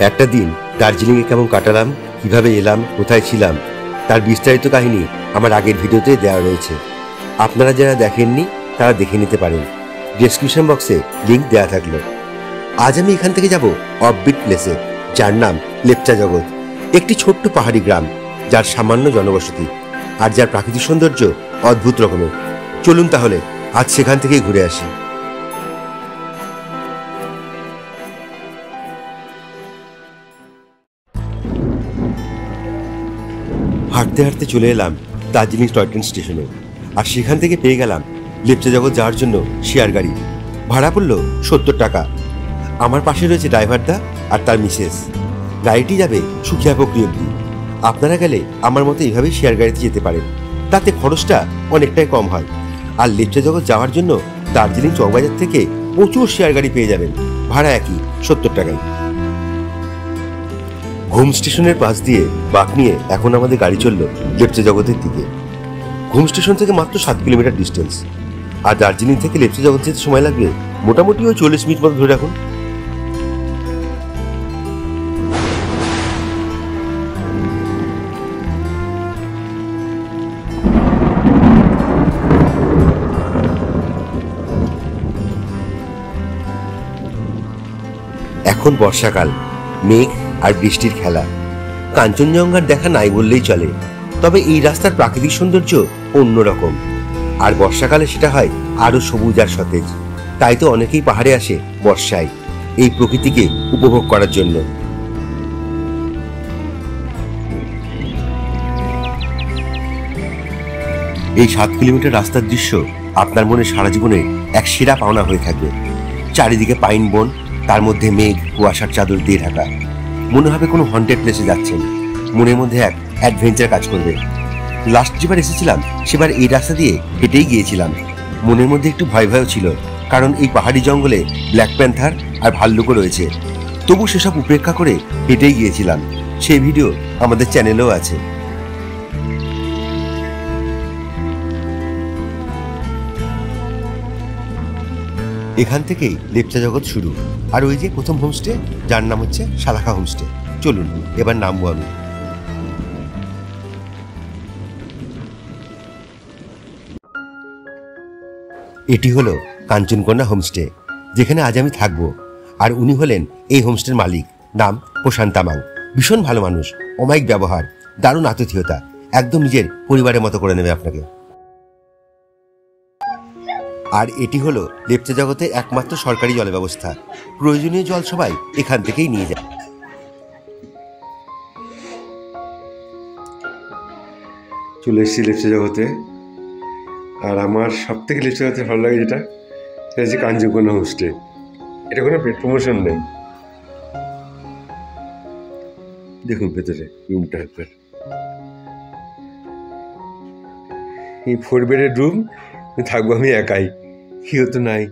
একটা দিন দার্জিলিংয়ে কেমন কাটালাম, কিভাবে এলাম, কোথায় ছিলাম, তার বিস্তারিত কাহিনী আমার আগের ভিডিওতে দেওয়া রয়েছে। আপনারা যারা দেখেননি তারা দেখে নিতে পারেন, ডেসক্রিপশন বক্সে লিঙ্ক দেওয়া থাকলো। আজ আমি এখান থেকে যাব অফবিট প্লেসে, যার নাম লেপচা জগৎ, একটি ছোট্ট পাহাড়ি গ্রাম যার সামান্য জনবসতি আর যার প্রাকৃতিক সৌন্দর্য অদ্ভুত রকমের। চলুন তাহলে আজ সেখান থেকেই ঘুরে আসি। হাঁটতে হাঁটতে চলে এলাম দার্জিলিং টয় ট্রেন স্টেশনে, আর সেখান থেকে পেয়ে গেলাম লেপচা জগৎ যাওয়ার জন্য শেয়ার গাড়ি। ভাড়া পড়ল 70 টাকা। আমার পাশে রয়েছে ড্রাইভারদা আর তার মিসেস। গাড়িটি যাবে সুখিয়া পুকুরি অব্দি। আপনারা গেলে আমার মতো এইভাবেই শেয়ার গাড়িতে যেতে পারেন, তাতে খরচটা অনেকটাই কম হয়। আর লেপচা জগৎ যাওয়ার জন্য দার্জিলিং চকবাজার থেকে প্রচুর শেয়ার গাড়ি পেয়ে যাবেন, ভাড়া একই 70 টাকায়। ঘুম স্টেশনের পাশ দিয়ে বাঁক নিয়ে এখন আমাদের গাড়ি চলল লেপচা জগতের দিকে। ঘুম স্টেশন থেকে মাত্র 7 কিলোমিটার ডিস্টেন্স, আর দার্জিলিং থেকে লেপচা জগৎ যেতে সময় লাগবে মোটামুটি ওই 40 মিনিট মতো ধরে রাখুন। এখন বর্ষাকাল, মেঘ আর বৃষ্টির খেলা। কাঞ্চনজঙ্ঘার দেখা নাই বললেই চলে, তবে এই রাস্তার প্রাকৃতিক সৌন্দর্য অন্যরকম। আর বর্ষাকালে সেটা হয় আরো সবুজ আর সতেজ। তাই তো অনেকেই পাহাড়ে আসে বর্ষায় এই প্রকৃতিকে উপভোগ করার জন্য। এই 7 কিলোমিটার রাস্তার দৃশ্য আপনার মনে সারা জীবনে এক সেরা পাওনা হয়ে থাকবে। চারিদিকে পাইন বন, তার মধ্যে মেঘ কুয়াশার চাদর দিয়ে ঢাকা। মনে হবে কোনো হন্টেড প্লেসে যাচ্ছেন, মনের মধ্যে এক অ্যাডভেঞ্চার কাজ করবে। লাস্ট যেবার এসেছিলাম সেবার এই রাস্তা দিয়ে হেঁটেই গিয়েছিলাম। মনের মধ্যে একটু ভয় ভয়ও ছিল, কারণ এই পাহাড়ি জঙ্গলে ব্ল্যাক প্যান্থার আর ভাল্লুকও রয়েছে। তবু সেসব উপেক্ষা করে হেঁটেই গিয়েছিলাম। সেই ভিডিও আমাদের চ্যানেলেও আছে। এখান থেকেই লেপচা জগৎ শুরু। আর ওই যে প্রথম হোমস্টে, যার নাম হচ্ছে সালাখা হোমস্টে। চলুন এবার নামবো আমি। এটি হলো কাঞ্চনকন্যা হোমস্টে, যেখানে আজ আমি থাকবো। আর উনি হলেন এই হোমস্টের মালিক, নাম প্রশান্ত তামাং। ভীষণ ভালো মানুষ, অমায়িক ব্যবহার, দারুণ আতিথেয়তা, একদম নিজের পরিবারের মতো করে নেবে আপনাকে। আর এটি হলো লেপচা জগতের একমাত্র সরকারি জল ব্যবস্থা। প্রয়োজনীয় জল সবাই এখান থেকেই নিয়ে যায়। চলে এসেছি লেপচা জগতে, আর আমার সব থেকে লেপচা জগতে ভালো লাগে যেটা, সেটা হচ্ছে কাঞ্চনকন্যা হোমস্টে। এটা কোনো পেড প্রমোশন নেই। দেখুন ভেতরে রুমটা একবার, এই 4 বেডের রুম। থাকবো আমি একাই, কেউ তো নাই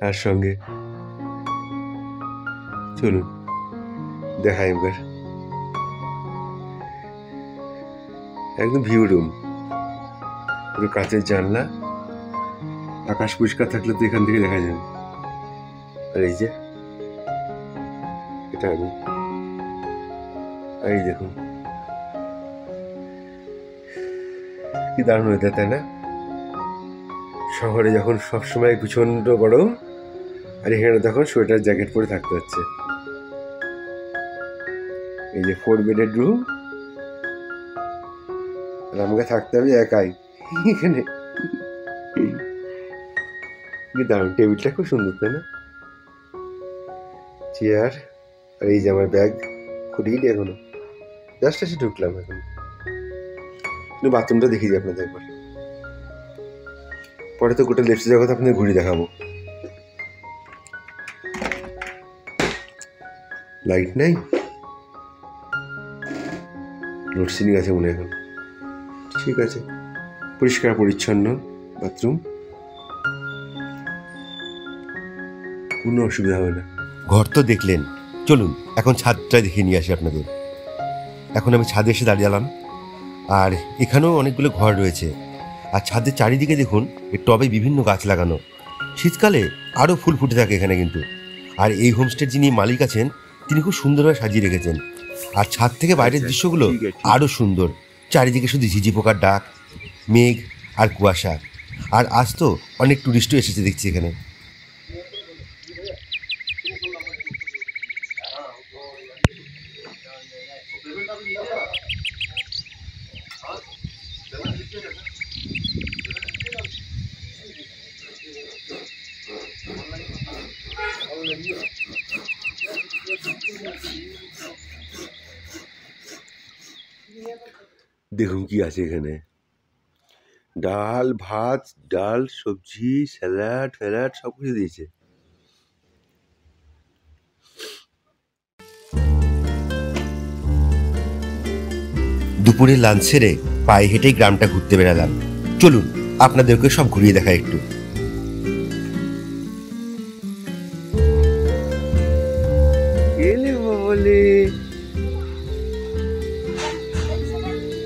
আর সঙ্গে। চলুন দেখাই একবার। একদম ভিউ রুম, পুরো কাঁচের জানলা, আকাশ পরিষ্কার থাকলে তো এখান থেকে দেখা যাবে। আর এই যে এটা আমি, এই দেখুন কি দারুণ ওয়েদার, তাই না? শহরে যখন সবসময় প্রচন্ড গরম, আর এখানে তখন সোয়েটার জ্যাকেট পরে থাকতে হচ্ছে। এই যে 4 বেডের রুম, আর আমাকে থাকতে হবে একাই এখানে। কি দারুণ, টেবিলটা খুব সুন্দর, তাই না? চেয়ার, আর এই যে আমার ব্যাগ খুলিনি এখনো, জাস্ট এসে ঢুকলাম এখন। কিন্তু বাথরুমটা দেখিয়ে দিই আপনাদের একবার, পরে তো গোটা লেপচা জগৎ আপনাদের ঘুরে দেখাবো। লাইট নাই, লোডশেডিং আছে মনে এখন। ঠিক আছে, পরিষ্কার পরিচ্ছন্ন বাথরুম, কোনো অসুবিধা হবে না। ঘর তো দেখলেন, চলুন এখন ছাদটা দেখে নিয়ে আসি আপনাদের। এখন আমি ছাদে এসে দাঁড়িয়েলাম, আর এখানেও অনেকগুলো ঘর রয়েছে। আর ছাদের চারিদিকে দেখুন এই টবে বিভিন্ন গাছ লাগানো। শীতকালে আরও ফুল ফুটে থাকে এখানে কিন্তু। আর এই হোমস্টের যিনি মালিক আছেন তিনি খুব সুন্দরভাবে সাজিয়ে রেখেছেন। আর ছাদ থেকে বাইরের দৃশ্যগুলো আরও সুন্দর। চারিদিকে শুধু ঝিঝি পোকার ডাক, মেঘ আর কুয়াশা। আর আজ তো অনেক টুরিস্টও এসেছে দেখছি এখানে। দেখুন কি আছে এখানে, ডাল, ভাত, ডাল, সবজি, স্যালাড ফ্যালাড সব কিছু দিয়েছে। দুপুরে লাঞ্চ সেরে পায়ে হেঁটেই গ্রামটা ঘুরতে বেড়ালাম। চলুন আপনাদেরকে সব ঘুরিয়ে দেখাই একটু।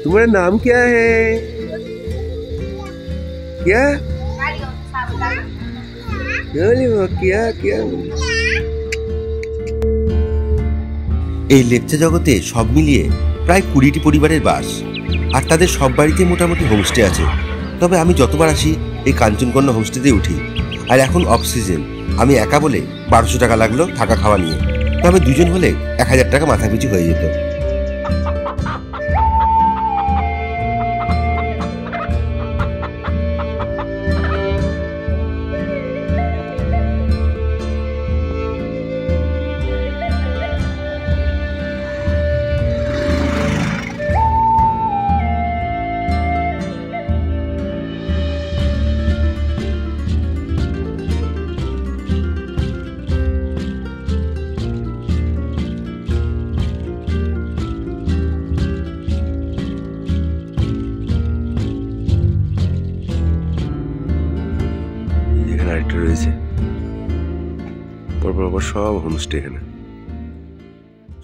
तुम्हारा नाम क्या है? क्या क्या क्या? এই লেপচা জগতে সব মিলিয়ে প্রায় 20টি পরিবারের বাস। আর তাদের সব বাড়িতে মোটামুটি হোমস্টে আছে। তবে আমি যতবার আসি এই কাঞ্চনকন্যা হোমস্টেতেই উঠি। আর এখন অফ সিজন, আমি একা বলে 1200 টাকা লাগলো থাকা খাওয়া নিয়ে। তবে দুজন হলে 1000 টাকা মাথা পিছু হয়ে যেত। রয়েছে পরপর সব হোমস্টে এখানে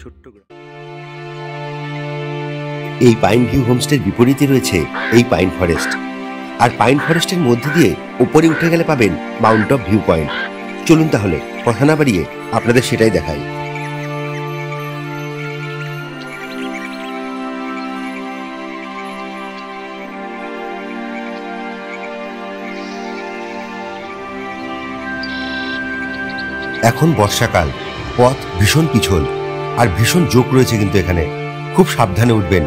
ছোট্ট। এই পাইন ভিউ হোমস্টের বিপরীতে রয়েছে এই পাইন ফরেস্ট। আর পাইন ফরেস্টের মধ্যে দিয়ে উপরে উঠে গেলে পাবেন মাউন্ট অফ ভিউ পয়েন্ট। চলুন তাহলে কথা না বাড়িয়ে আপনাদের সেটাই দেখাই। এখন বর্ষাকাল, পথ ভীষণ পিছল আর ভীষণ জোক রয়েছে কিন্তু এখানে। খুব সাবধানে উঠবেন।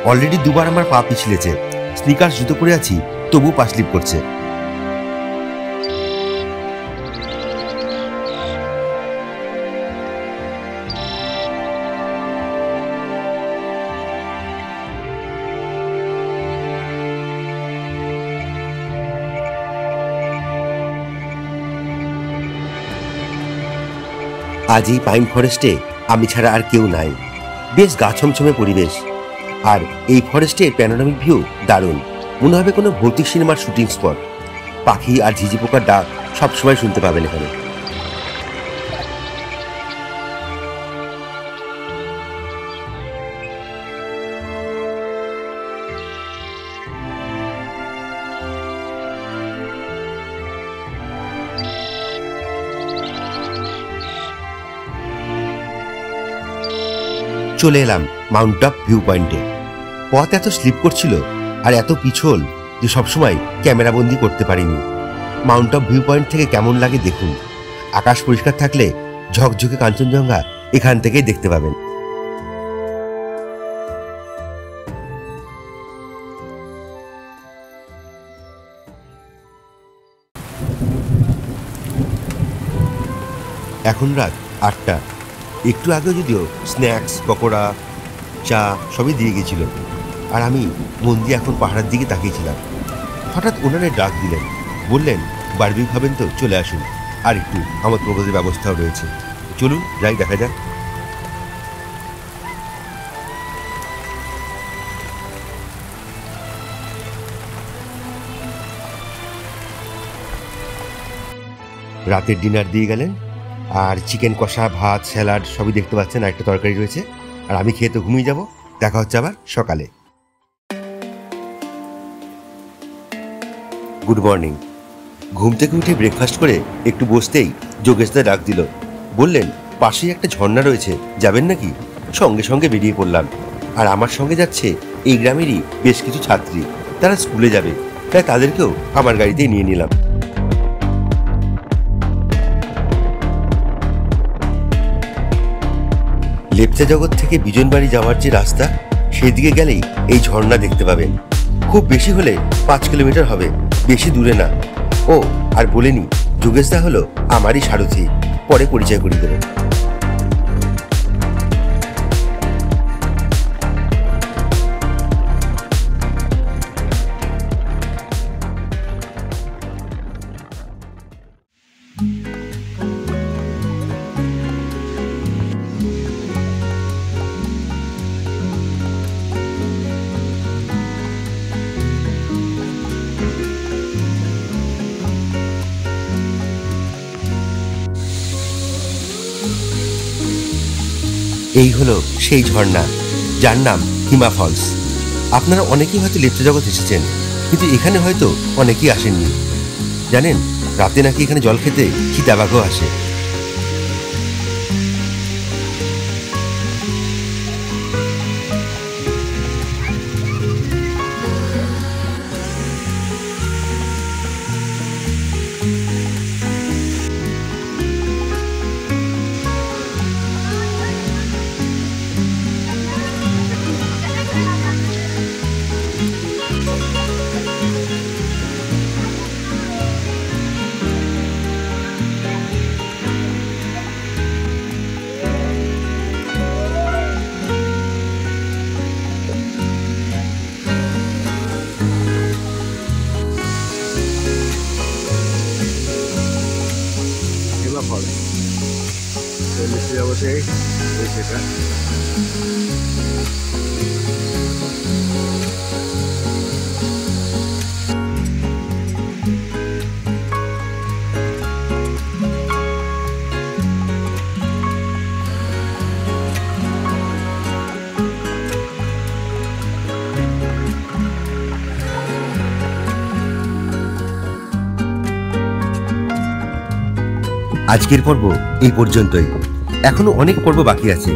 অলরেডি দুবার আমার পা পিছলেছে। স্নিকার্স জুতো পরে আছি, তবু পা স্লিপ করছে। আজ এই পাইন ফরেস্টে আমি ছাড়া আর কেউ নাই। বেশ গা ছমছমে পরিবেশ। আর এই ফরেস্টের প্যানোরামিক ভিউ দারুণ। মনে হবে কোনো ভৌতিক সিনেমার শুটিং স্পট। পাখি আর ঝিঝি পোকার ডাক সবসময় শুনতে পাবেন এখানে। চলে এলাম মাউন্ট অফ ভিউ পয়েন্টে। পথ এত স্লিপ করছিল আর এত পিছল যে সবসময় ক্যামেরাবন্দি করতে পারিনি। মাউন্ট অফ ভিউ পয়েন্ট থেকে কেমন লাগে দেখুন। আকাশ পরিষ্কার থাকলে ঝকঝকে কাঞ্চনজঙ্ঘা এখান থেকেই দেখতে পাবেন। এখন রাত 8টা। একটু আগে যদিও স্ন্যাক্স, পকোড়া, চা সবই দিয়ে গেছিল। আর আমি মন দিয়ে এখন পাহাড়ের দিকে তাকিয়েছিলাম। হঠাৎ ওনারা ডাক দিলেন, বললেন বারবিকিউ খাবেন তো চলে আসুন। আর একটু আমার প্রবোজের ব্যবস্থাও রয়েছে। চলুন যাই, দেখা যাক। রাতের ডিনার দিয়ে গেলেন। আর চিকেন কষা, ভাত, স্যালাড সবই দেখতে পাচ্ছেন। আর একটা তরকারি রয়েছে। আর আমি খেয়ে তো ঘুমিয়ে যাব। দেখা হচ্ছে আবার সকালে। Good morning. ঘুম থেকে উঠে ব্রেকফাস্ট করে একটু বসতেই যোগেশদা ডাক দিল। বললেন পাশেই একটা ঝর্ণা রয়েছে, যাবেন নাকি? সঙ্গে সঙ্গে বেরিয়ে পড়লাম। আর আমার সঙ্গে যাচ্ছে এই গ্রামেরই বেশ কিছু ছাত্রী, তারা স্কুলে যাবে, তাই তাদেরকেও আমার গাড়িতেই নিয়ে নিলাম। লেপচা জগৎ থেকে বিজনবাড়ি যাওয়ার যে রাস্তা, সেই দিকে গেলেই এই ঝর্ণা দেখতে পাবেন। খুব বেশি হলে 5 কিলোমিটার হবে, বেশি দূরে না। ও আর বলেনি, যোগেশদা হলো আমারই সারথি, পরে পরিচয় করিয়ে দেবো। এই হলো সেই ঝর্ণা, যার নাম হিমা ফলস। আপনারা অনেকেই হয়তো লেপচা জগৎ এসেছেন, কিন্তু এখানে হয়তো অনেকেই আসেননি। জানেন, রাতে নাকি এখানে জল খেতে চিতাবাঘও আসে। আজকের পর্ব এই পর্যন্তই। এখনো অনেক পর্ব বাকি আছে,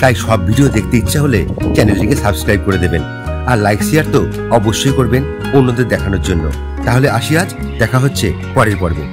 তাই সব ভিডিও দেখতে ইচ্ছা হলে চ্যানেলটিকে সাবস্ক্রাইব করে দেবেন। আর লাইক শেয়ার তো অবশ্যই করবেন অন্যদের দেখানোর জন্য। তাহলে আসি আজ, দেখা হচ্ছে পরের পর্বে।